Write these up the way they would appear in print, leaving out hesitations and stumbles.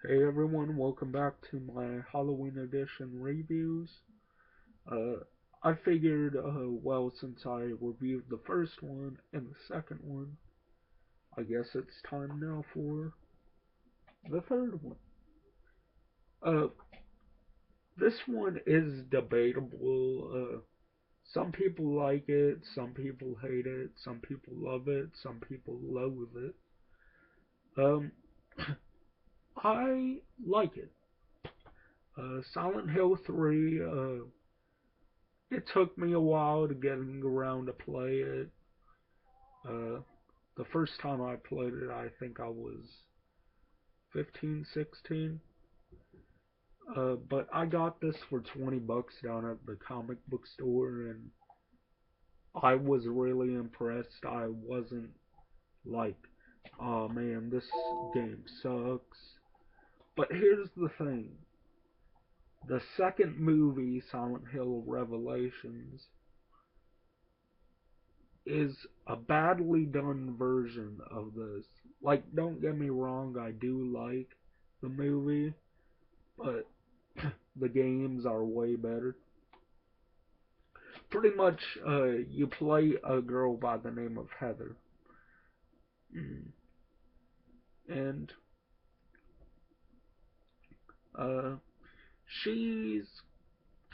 Hey everyone, welcome back to my Halloween edition reviews. Uh, I figured, since I reviewed the first one and the second one, I guess it's time now for the third one. Uh, this one is debatable. Some people like it, some people hate it, some people love it, some people loathe it. Um, I like it. Silent Hill 3, it took me a while to getting around to play it. Uh, the first time I played it, I think I was 15, 16. But I got this for 20 bucks down at the comic book store, and I was really impressed. I wasn't like, oh man, this game sucks. But here's the thing, the second movie, Silent Hill Revelations, is a badly done version of this. Like, don't get me wrong, I do like the movie, but the games are way better. Pretty much, you play a girl by the name of Heather, and uh, she's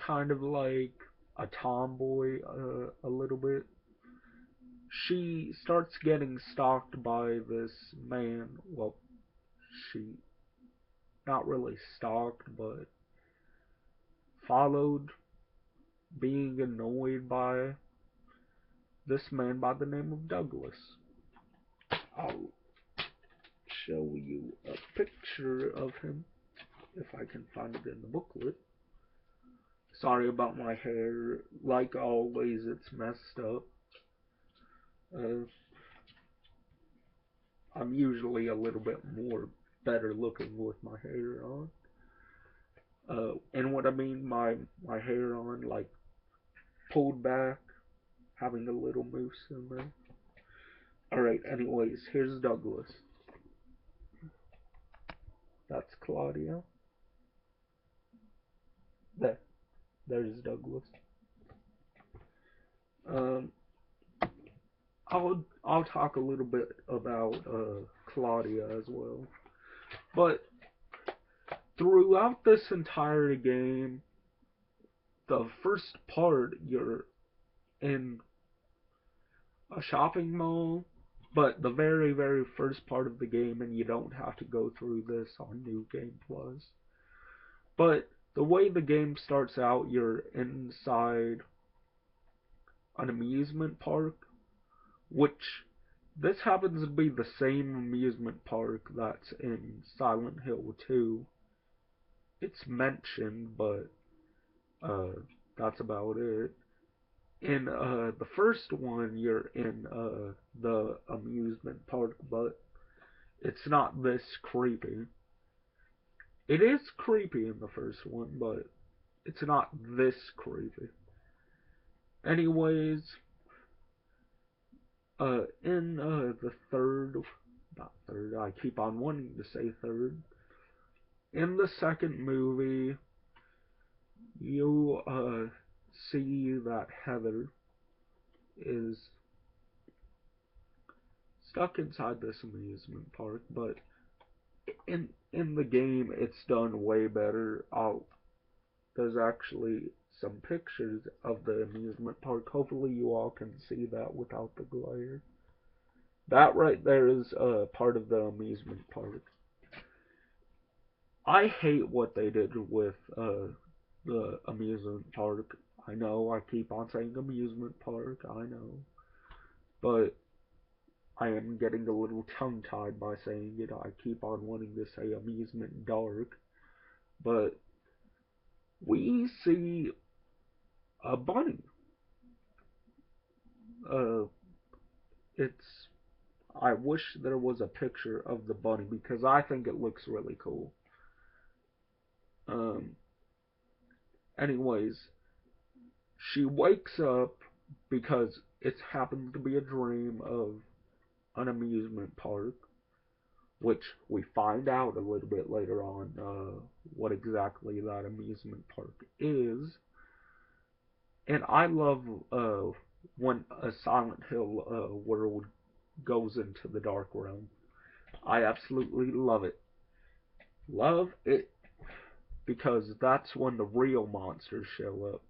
kind of like a tomboy, a little bit. She starts getting stalked by this man. Well, she not really stalked, but followed, being annoyed by this man by the name of Douglas. I'll show you a picture of him if I can find it in the booklet. Sorry about my hair. Like always, it's messed up. Uh, I'm usually a little bit more better looking with my hair on. And what I mean my hair on, like pulled back, having a little mousse in there. Alright, anyways, here's Douglas. That's Claudia. There, there's Douglas. Um, I'll talk a little bit about Claudia as well. But throughout this entire game, the first part you're in a shopping mall, but the very first part of the game, and you don't have to go through this on New Game Plus. But the way the game starts out, you're inside an amusement park, which this happens to be the same amusement park that's in Silent Hill 2. It's mentioned, but uh, that's about it. In the first one, you're in the amusement park, but it's not this creepy. It is creepy in the first one, but it's not this creepy. Anyways, in the third, not third, I keep on wanting to say third. In the second movie, you see that Heather is stuck inside this amusement park, but in the game it's done way better. There's actually some pictures of the amusement park. Hopefully you all can see that without the glare. That right there is part of the amusement park. I hate what they did with the amusement park. I know I keep on saying amusement park, I know. But I am getting a little tongue tied by saying it. I keep on wanting to say amusement dark. But we see a bunny. Uh, it's. I wish there was a picture of the bunny because I think it looks really cool. Um, anyways, she wakes up because it happens to be a dream of an amusement park which we find out a little bit later on what exactly that amusement park is. And I love when a Silent Hill world goes into the dark realm. I absolutely love it. Love it because that's when the real monsters show up.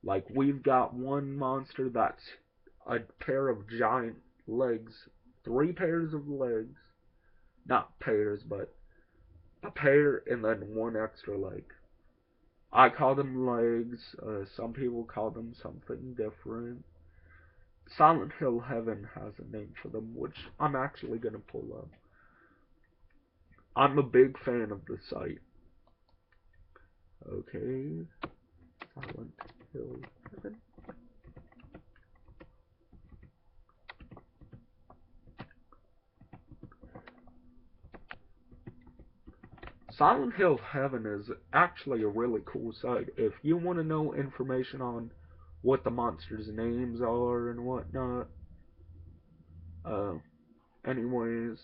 Like, we've got one monster that's a pair of giant legs, 3 pairs of legs. Not pairs, but a pair and then one extra leg. I call them legs. Some people call them something different. Silent Hill Heaven has a name for them, which I'm actually going to pull up. I'm a big fan of the site. Okay. Silent Hill Heaven. Silent Hill Heaven is actually a really cool site. If you want to know information on what the monsters' names are and whatnot, uh, anyways,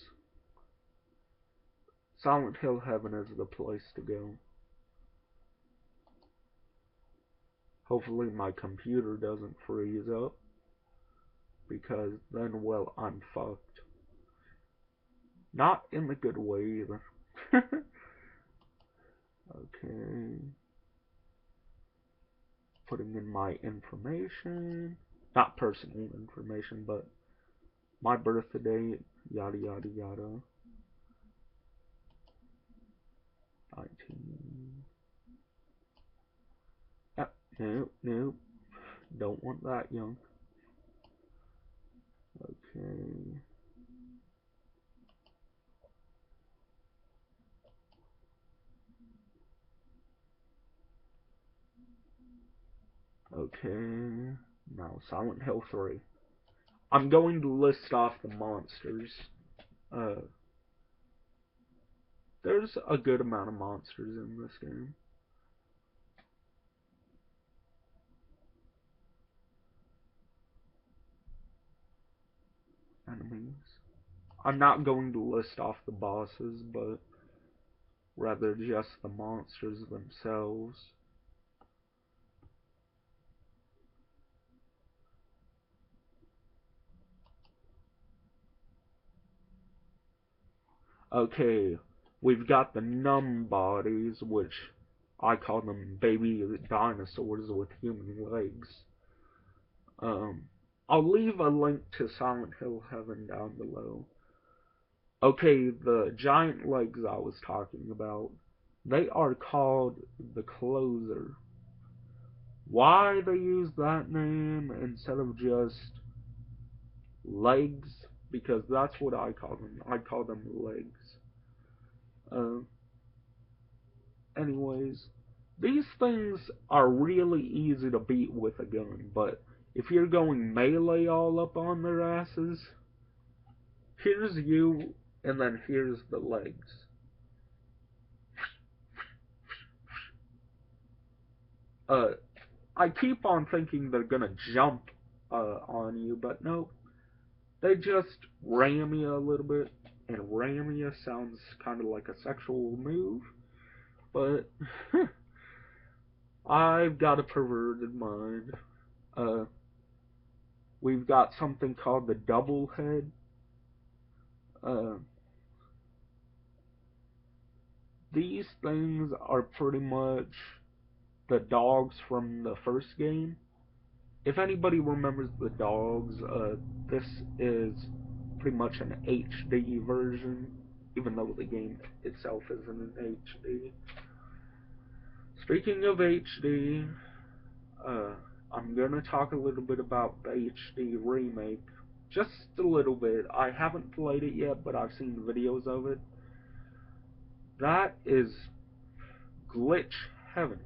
Silent Hill Heaven is the place to go. Hopefully my computer doesn't freeze up, because then, well, I'm fucked. Not in the good way either. Okay. Putting in my information. Not personal information, but my birthday, yada yada yada. 19. Nope, nope. Don't want that young. Okay. Okay. Now, Silent Hill 3. I'm going to list off the monsters. There's a good amount of monsters in this game. Enemies. I'm not going to list off the bosses, but rather just the monsters themselves. Okay, we've got the numb bodies, which I call them baby dinosaurs with human legs. I'll leave a link to Silent Hill Heaven down below. Okay, the giant legs I was talking about, they are called the Closer. Why they use that name instead of just legs? Because that's what I call them. I call them legs. Anyways, these things are really easy to beat with a gun, but if you're going melee all up on their asses, here's you, and then here's the legs. I keep on thinking they're gonna jump on you, but no, they just ram you a little bit, and ram you sounds kind of like a sexual move, but I've got a perverted mind. We've got something called the double head. These things are pretty much the dogs from the first game. If anybody remembers the dogs, this is pretty much an HD version, even though the game itself isn't in HD. Speaking of HD, I'm gonna talk a little bit about the HD remake. Just a little bit. I haven't played it yet, but I've seen videos of it. That is glitch heaven.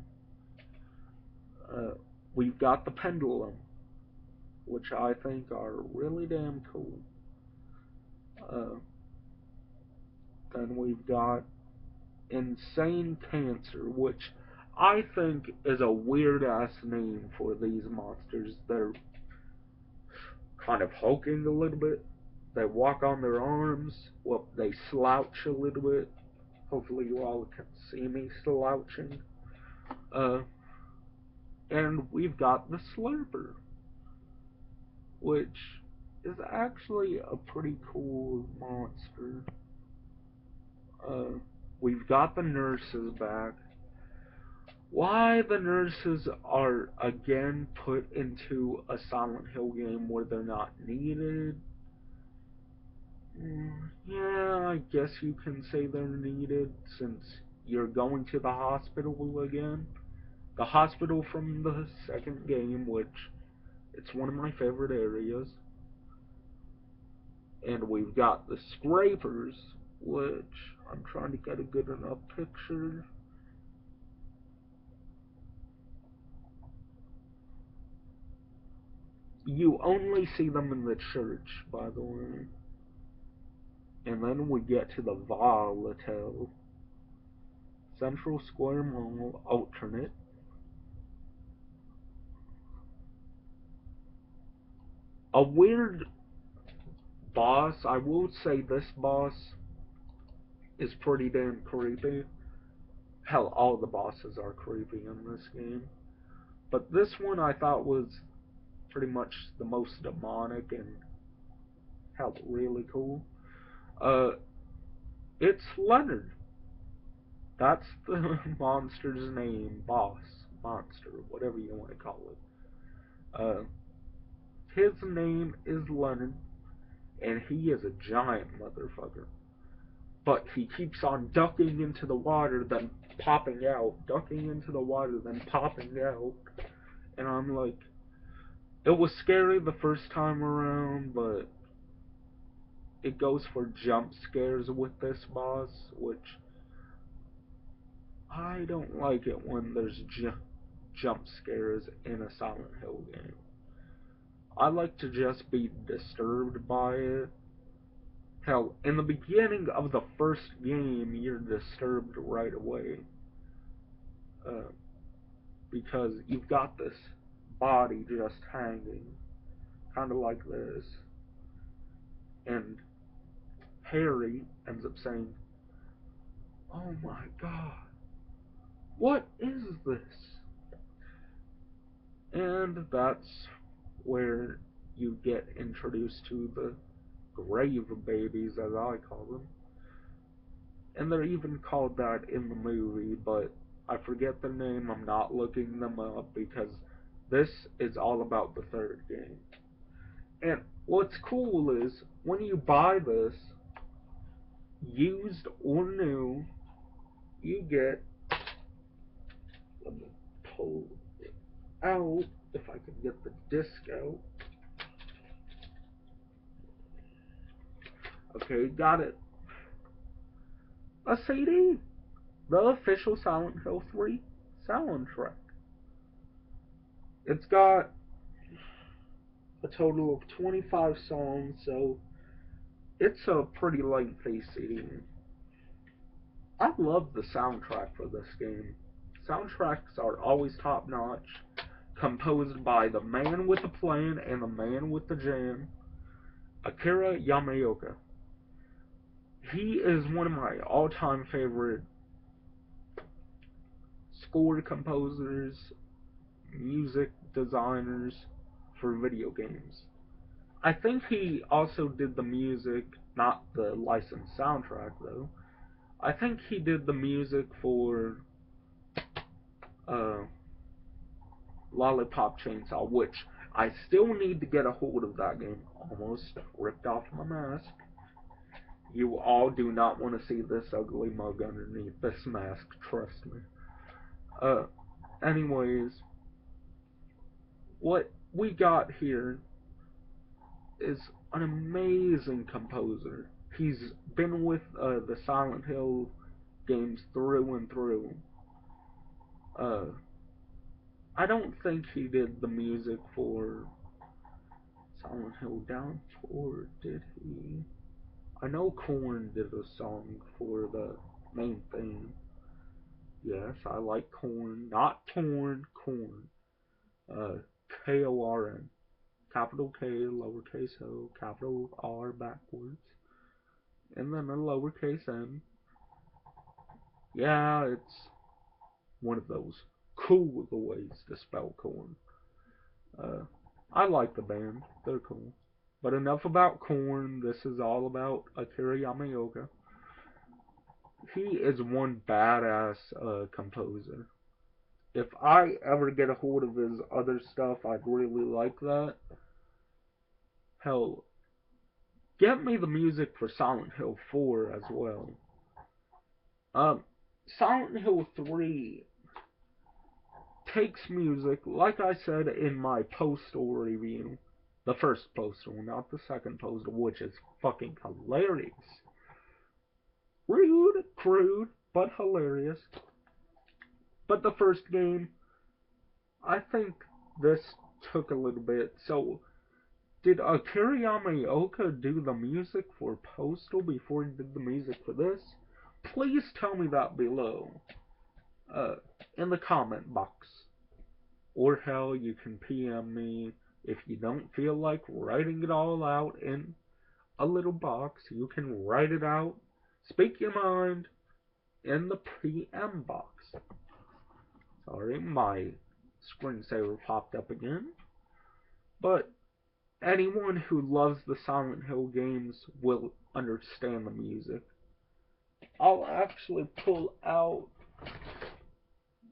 We've got the pendulum, which I think are really damn cool. Then we've got insane cancer, which I think is a weird ass name for these monsters. They're kind of hulking a little bit. They walk on their arms. Well, they slouch a little bit. Hopefully you all can see me slouching. Uh, and we've got the Slurper, which is actually a pretty cool monster. Uh, we've got the nurses back. Why the nurses are again put into a Silent Hill game where they're not needed? Yeah, I guess you can say they're needed since you're going to the hospital again. The hospital from the second game, which it's one of my favorite areas. And we've got the scrapers, which I'm trying to get a good enough picture. You only see them in the church, by the way. And then we get to the Volatile. Central Square Mall alternate. A weird boss. I will say this boss is pretty damn creepy. Hell, all the bosses are creepy in this game. But this one I thought was pretty much the most demonic and hell, really cool. Uh, it's Leonard. That's the monster's name, boss, monster, whatever you want to call it. His name is Leonard, and he is a giant motherfucker. But he keeps on ducking into the water, then popping out, ducking into the water, then popping out. And I'm like, it was scary the first time around, but it goes for jump scares with this boss, which I don't like it when there's jump scares in a Silent Hill game. I like to just be disturbed by it. Hell, in the beginning of the first game, you're disturbed right away. Uh, because you've got this body just hanging, kind of like this. And Harry ends up saying, "Oh my god, what is this?" And that's where you get introduced to the grave babies, as I call them. And they're even called that in the movie, but I forget their name. I'm not looking them up because this is all about the third game. And what's cool is when you buy this, used or new, you get. Let me pull it out if I can get the disc out. Okay, got it. A CD. The official Silent Hill 3 soundtrack. It's got a total of 25 songs, so it's a pretty lengthy CD. I love the soundtrack for this game. Soundtracks are always top notch, composed by the man with the plan and the man with the jam, Akira Yamaoka. He is one of my all-time favorite score composers, music designers for video games. I think he also did the music, not the licensed soundtrack though. I think he did the music for uh, Lollipop Chainsaw, which I still need to get a hold of that game. Almost ripped off my mask. You all do not want to see this ugly mug underneath this mask, trust me. Uh, anyways, what we got here is an amazing composer. He's been with the Silent Hill games through and through. Uh, I don't think he did the music for Silent Hill Downpour, did he? I know Korn did a song for the main theme. Yes, I like Korn. Not Torn, Korn. Uh, Korn. capital K, lowercase o, capital R backwards, and then a lowercase n. Yeah, it's one of those cool ways to spell corn. I like the band. They're cool. But enough about corn. This is all about Akira Yamaoka. He is one badass composer. If I ever get a hold of his other stuff, I'd really like that. Hell, get me the music for Silent Hill 4 as well. Silent Hill 3 takes music, like I said in my postal review, the first postal, not the second postal, which is fucking hilarious. Rude, crude, but hilarious. But the first game, I think this took a little bit. So, did Akira Yamaoka do the music for Postal before he did the music for this? Please tell me that below. In the comment box. Or hell, you can PM me if you don't feel like writing it all out in a little box. You can write it out. Speak your mind in the PM box. Sorry, my screensaver popped up again. But anyone who loves the Silent Hill games will understand the music. I'll actually pull out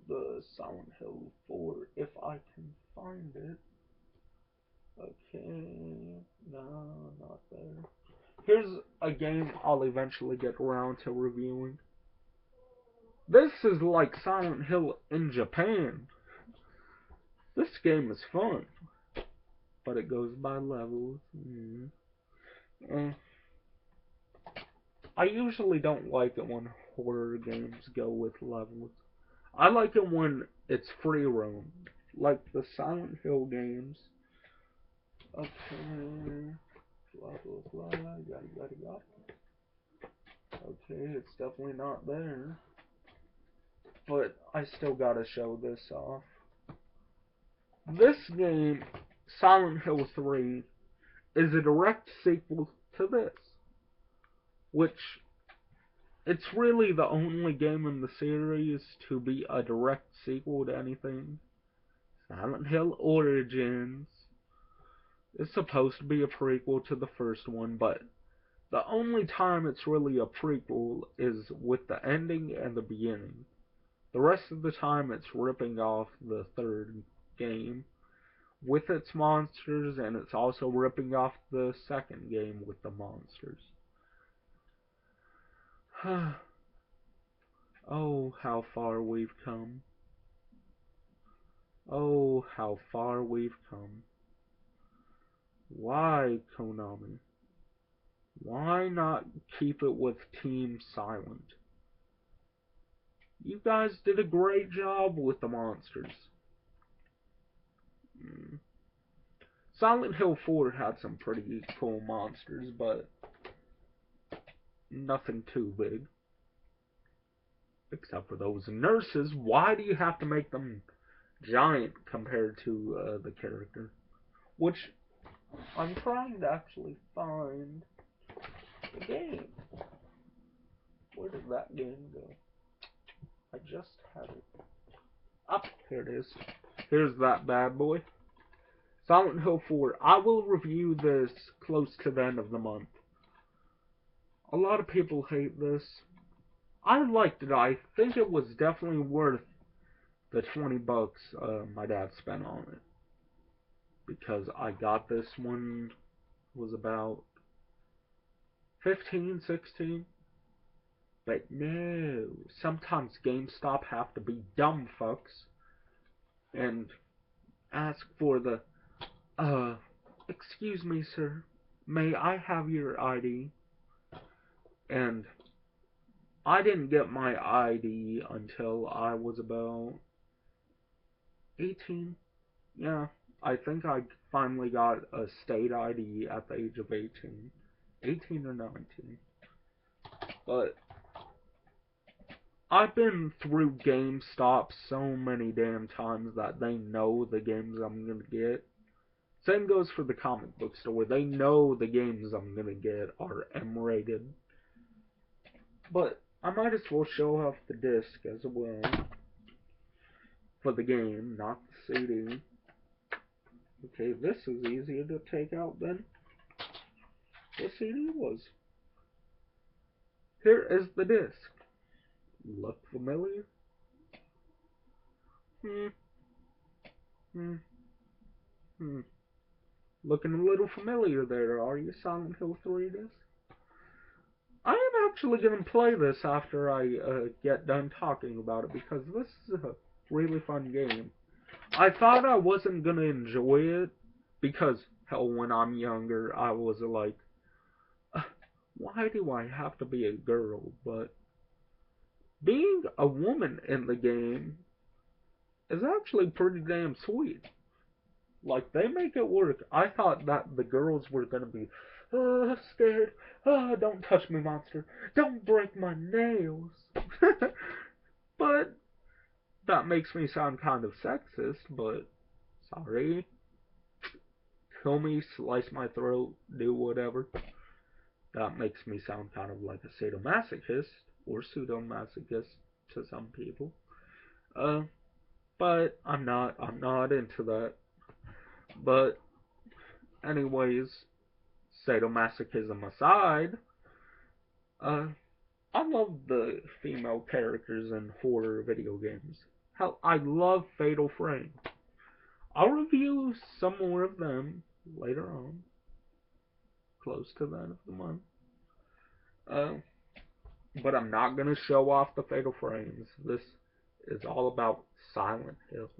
the Silent Hill 4 if I can find it. Okay, no, not there. Here's a game I'll eventually get around to reviewing. This is like Silent Hill in Japan. This game is fun, but it goes by levels. I usually don't like it when horror games go with levels. I like it when it's free roam, like the Silent Hill games. Okay, blah blah blah, yada yada yada. Okay, it's definitely not there. But I still gotta show this off. This game, Silent Hill 3, is a direct sequel to this. Which, it's really the only game in the series to be a direct sequel to anything. Silent Hill Origins is supposed to be a prequel to the first one, but the only time it's really a prequel is with the ending and the beginning. The rest of the time it's ripping off the third game with its monsters, and it's also ripping off the second game with the monsters. Oh, how far we've come. Oh, how far we've come. Why, Konami? Why not keep it with Team Silent? You guys did a great job with the monsters. Silent Hill 4 had some pretty cool monsters, but nothing too big. Except for those nurses. Why do you have to make them giant compared to the character? Which, I'm trying to actually find the game. Where did that game go? I just had it. Up, here it is. Here's that bad boy. Silent Hill 4. I will review this close to the end of the month. A lot of people hate this. I liked it. I think it was definitely worth the $20 my dad spent on it. Because I got this one, was about 15, 16. But no, sometimes GameStop have to be dumb fucks and ask for the, excuse me, sir, may I have your ID? And I didn't get my ID until I was about 18. Yeah, I think I finally got a state ID at the age of 18. 18 or 19. But I've been through GameStop so many damn times that they know the games I'm gonna get. Same goes for the comic book store. They know the games I'm gonna get are M-rated. But I might as well show off the disc as well for the game, not the CD. Okay, this is easier to take out than the CD was. Here is the disc. Look familiar? Hmm. Hmm. Hmm. Looking a little familiar there, are you, Silent Hill 3 disc? I am actually going to play this after I get done talking about it because this is a really fun game. I thought I wasn't going to enjoy it because, hell, when I'm younger, I was like, why do I have to be a girl? But being a woman in the game is actually pretty damn sweet. Like, they make it work. I thought that the girls were gonna be, scared. Don't touch me, monster. Don't break my nails. But that makes me sound kind of sexist, but sorry. Kill me, slice my throat, do whatever. That makes me sound kind of like a sadomasochist, or pseudo-masochist to some people. Uh, but I'm not into that. But anyways, sadomasochism aside, uh, I love the female characters in horror video games. Hell, I love Fatal Frame. I'll review some more of them later on, close to the end of the month. Uh, but I'm not gonna show off the Fatal Frames. This is all about Silent Hill.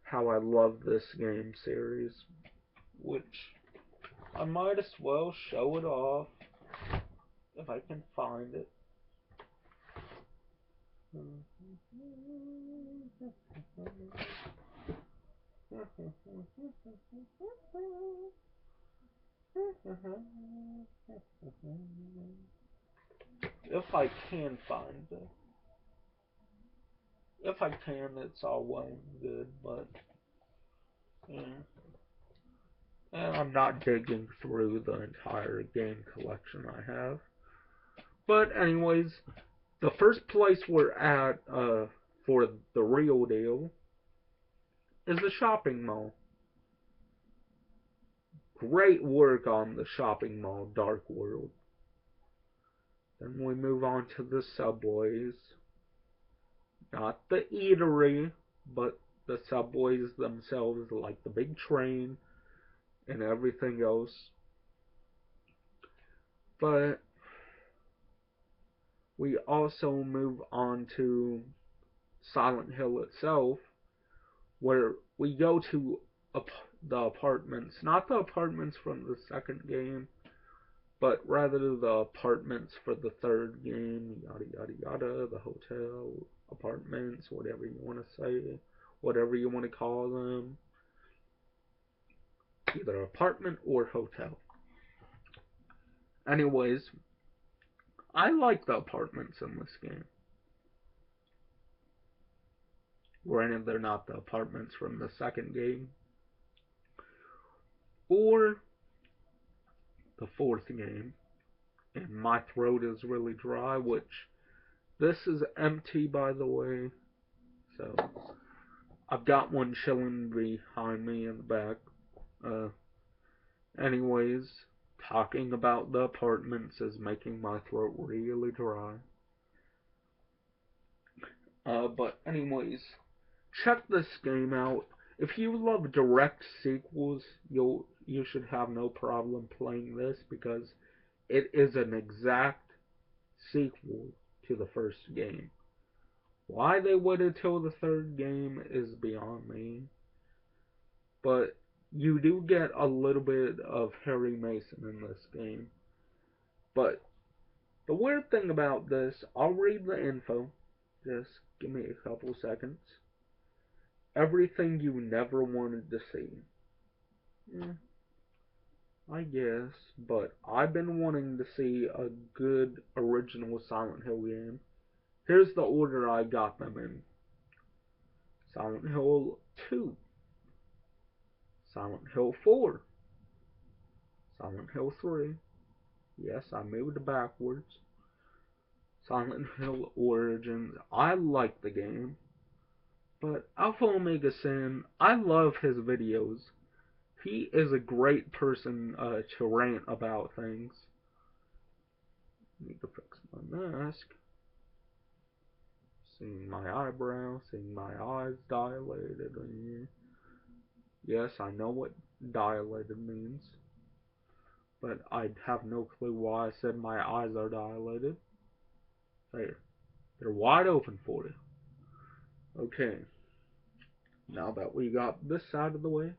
How I love this game series, which I might as well show it off if I can find it. If I can find it. If I can, it's all well and good, but yeah. And I'm not digging through the entire game collection I have. But anyways, the first place we're at for the real deal is the shopping mall. Great work on the shopping mall, Dark World. Then we move on to the subways. Not the eatery, but the subways themselves, like the big train and everything else. But we also move on to Silent Hill itself, where we go to the apartments, not the apartments from the second game, but rather the apartments for the third game, yada yada yada, the hotel, apartments, whatever you want to say, whatever you want to call them, either apartment or hotel. Anyways, I like the apartments in this game. Granted, they're not the apartments from the second game or the fourth game. And my throat is really dry, which this is empty, by the way. So I've got one chilling behind me in the back. Anyways, talking about the apartments is making my throat really dry. But anyways, check this game out. If you love direct sequels, you should have no problem playing this because it is an exact sequel to the first game. Why they waited till the third game is beyond me. But you do get a little bit of Harry Mason in this game. But the weird thing about this, I'll read the info. Just give me a couple seconds. Everything you never wanted to see. I guess, but I've been wanting to see a good original Silent Hill game. Here's the order I got them in. Silent Hill 2, Silent Hill 4, Silent Hill 3. Yes, I moved backwards. Silent Hill Origins. I like the game, but Alpha Omega Sin, I love his videos. He is a great person to rant about things. Need to fix my mask. Seeing my eyebrow, seeing my eyes dilated. Yes, I know what dilated means, but I have no clue why I said my eyes are dilated. There. They're wide open for you. Okay. Now that we got this side of the way.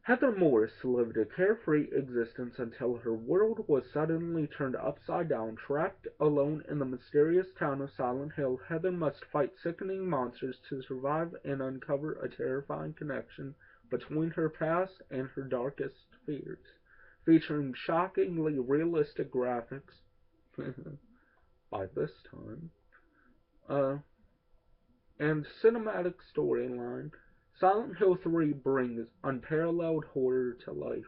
Heather Morris lived a carefree existence until her world was suddenly turned upside down. Trapped alone in the mysterious town of Silent Hill, Heather must fight sickening monsters to survive and uncover a terrifying connection between her past and her darkest fears. Featuring shockingly realistic graphics by this time, and cinematic storyline, Silent Hill 3 brings unparalleled horror to life.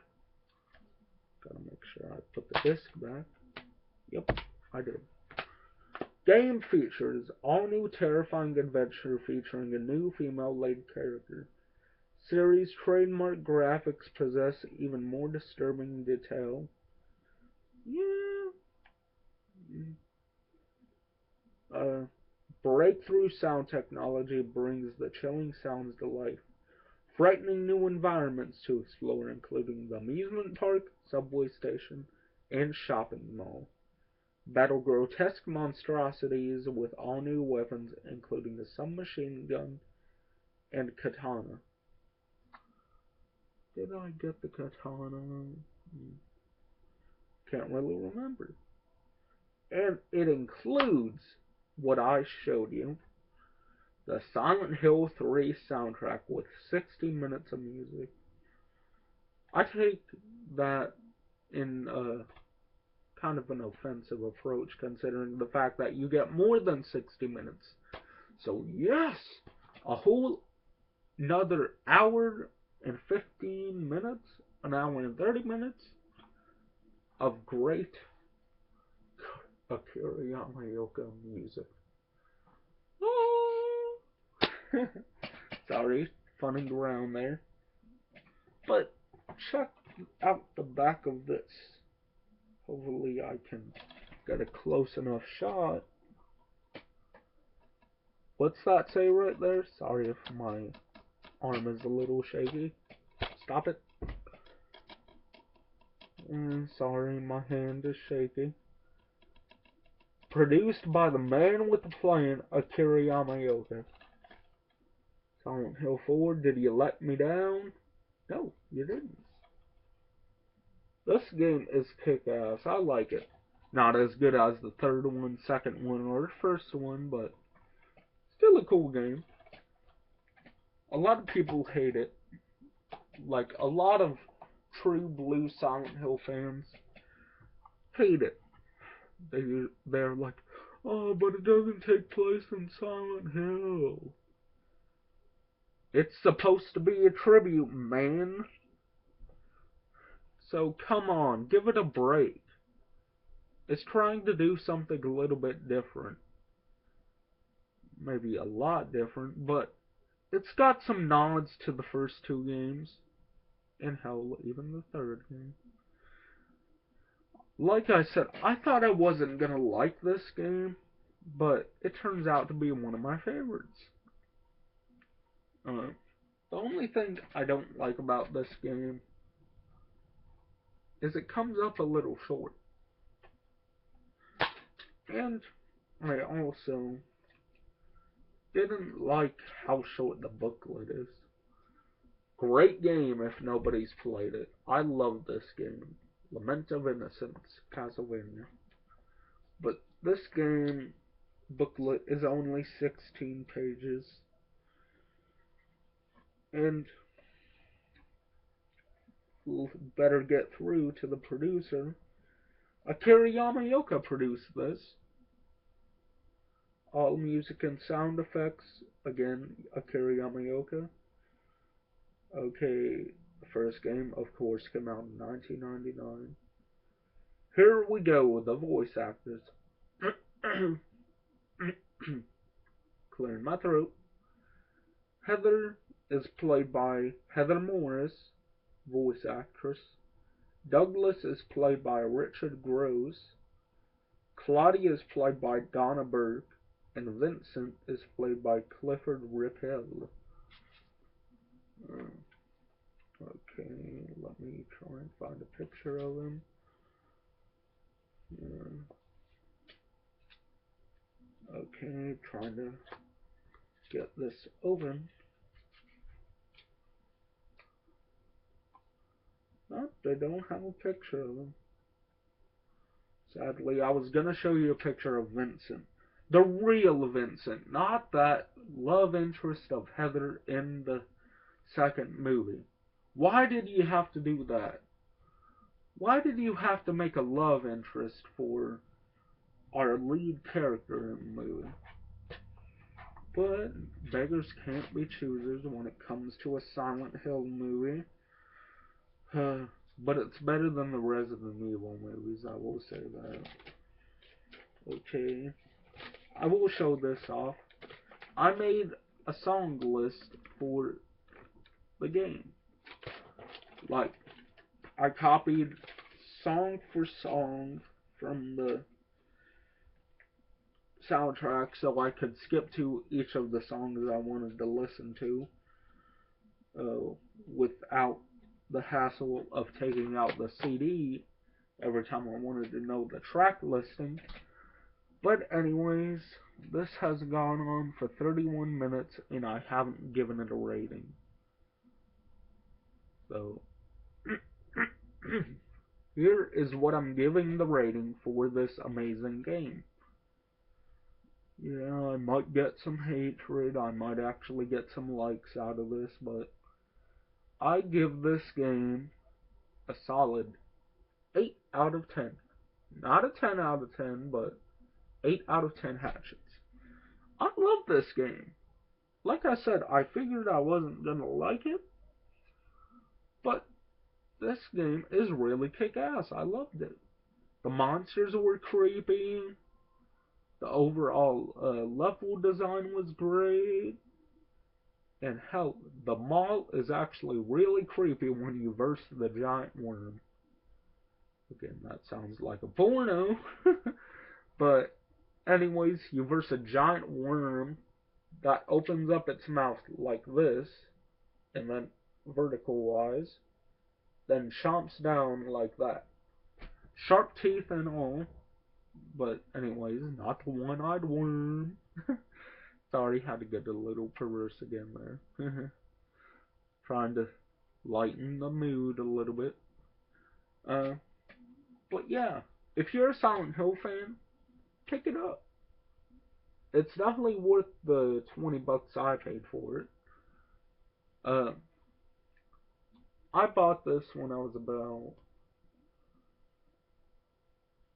Gotta make sure I put the disc back. Yep, I did. Game features all new terrifying adventure featuring a new female lead character. Series trademark graphics possess even more disturbing detail. Yeah. Breakthrough sound technology brings the chilling sounds to life. Frightening new environments to explore, including the amusement park, subway station, and shopping mall. Battle grotesque monstrosities with all new weapons, including a submachine gun and katana. Did I get the katana? Can't really remember. And it includes what I showed you, the Silent Hill 3 soundtrack with 60 minutes of music. I take that in kind of an offensive approach, considering the fact that you get more than 60 minutes. So, yes, a whole another hour and 15 minutes, an hour and 30 minutes of great Akira Yamaoka music. Sorry, funning around there. But check out the back of this. Hopefully I can get a close enough shot. What's that say right there? Sorry if my arm is a little shaky. Stop it. Sorry, my hand is shaky. Produced by the man with the plan, Akira Yamaoka. Silent Hill 4, did you let me down? No, you didn't. This game is kick-ass. I like it. Not as good as the third one, second one, or the first one, but still a cool game. A lot of people hate it. Like, a lot of true blue Silent Hill fans hate it. They're like, oh, but it doesn't take place in Silent Hill. It's supposed to be a tribute, man. So come on, give it a break. It's trying to do something a little bit different. Maybe a lot different, but it's got some nods to the first two games. And hell, even the third game. Like I said, I thought I wasn't gonna like this game, but it turns out to be one of my favorites. The only thing I don't like about this game is it comes up a little short. And I also didn't like how short the booklet is. Great game if nobody's played it. I love this game. Lament of Innocence, Castlevania. But this game booklet is only 16 pages. And we'll better get through to the producer. Akira Yamaoka produced this. all music and sound effects, again, Akira Yamaoka. Okay, the first game, of course, came out in 1999. Here we go with the voice actors. Clearing my throat. Heather is played by Heather Morris, voice actress. Douglas is played by Richard Gross. Claudia is played by Donna Burke. And Vincent is played by Clifford Rippell. Okay, let me try and find a picture of him. Okay, trying to get this open. No, they don't have a picture of him. Sadly, I was gonna show you a picture of Vincent. The real Vincent, not that love interest of Heather in the second movie. Why did you have to do that? Why did you have to make a love interest for our lead character in the movie? But beggars can't be choosers when it comes to a Silent Hill movie. But it's better than the Resident Evil movies, I will say that. Okay, I will show this off. I made a song list for the game. Like, I copied song for song from the soundtrack so I could skip to each of the songs I wanted to listen to without the hassle of taking out the CD every time I wanted to know the track listing. But anyways, this has gone on for 31 minutes and I haven't given it a rating. So, here is what I'm giving the rating for this amazing game. Yeah, I might get some hatred, I might actually get some likes out of this, but I give this game a solid 8 out of 10. Not a 10 out of 10, but 8 out of 10 hatchets. I love this game. Like I said, I figured I wasn't gonna like it, but this game is really kick-ass. I loved it. The monsters were creepy. The overall level design was great. And hell, the mall is actually really creepy when you verse the giant worm. Again, that sounds like a porno. But anyways, you verse a giant worm that opens up its mouth like this, and then vertical wise, then chomps down like that. Sharp teeth and all, but anyways, not the one-eyed worm. Sorry, had to get a little perverse again there. Trying to lighten the mood a little bit. But yeah, if you're a Silent Hill fan, pick it up. It's definitely worth the $20 I paid for it. I bought this when I was about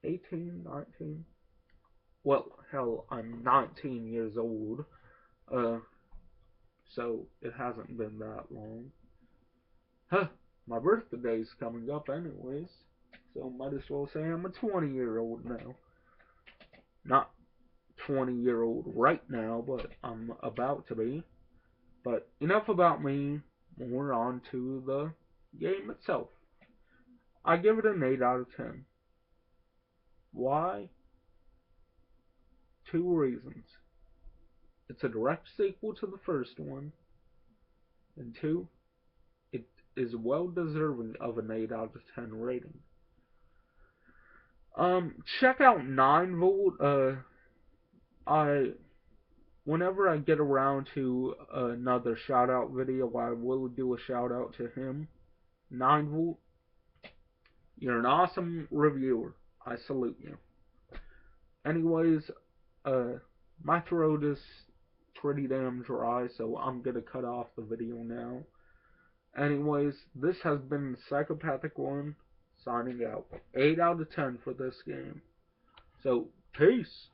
18, 19. Well, hell, I'm 19 years old. So it hasn't been that long. My birthday's coming up anyways. So might as well say I'm a 20-year-old now. Not 20-year-old right now, but I'm about to be. But enough about me. More on to the game itself. I give it an 8 out of 10. Why? Two reasons. It's a direct sequel to the first one. And two, it is well deserving of an 8 out of 10 rating. Check out 9volt. Whenever I get around to another shout out video, I will do a shout out to him. 9volt. You're an awesome reviewer. I salute you. Anyways, my throat is pretty damn dry, so I'm gonna cut off the video now. Anyways, this has been Psychopathic One, signing out. 8 out of 10 for this game. So, peace!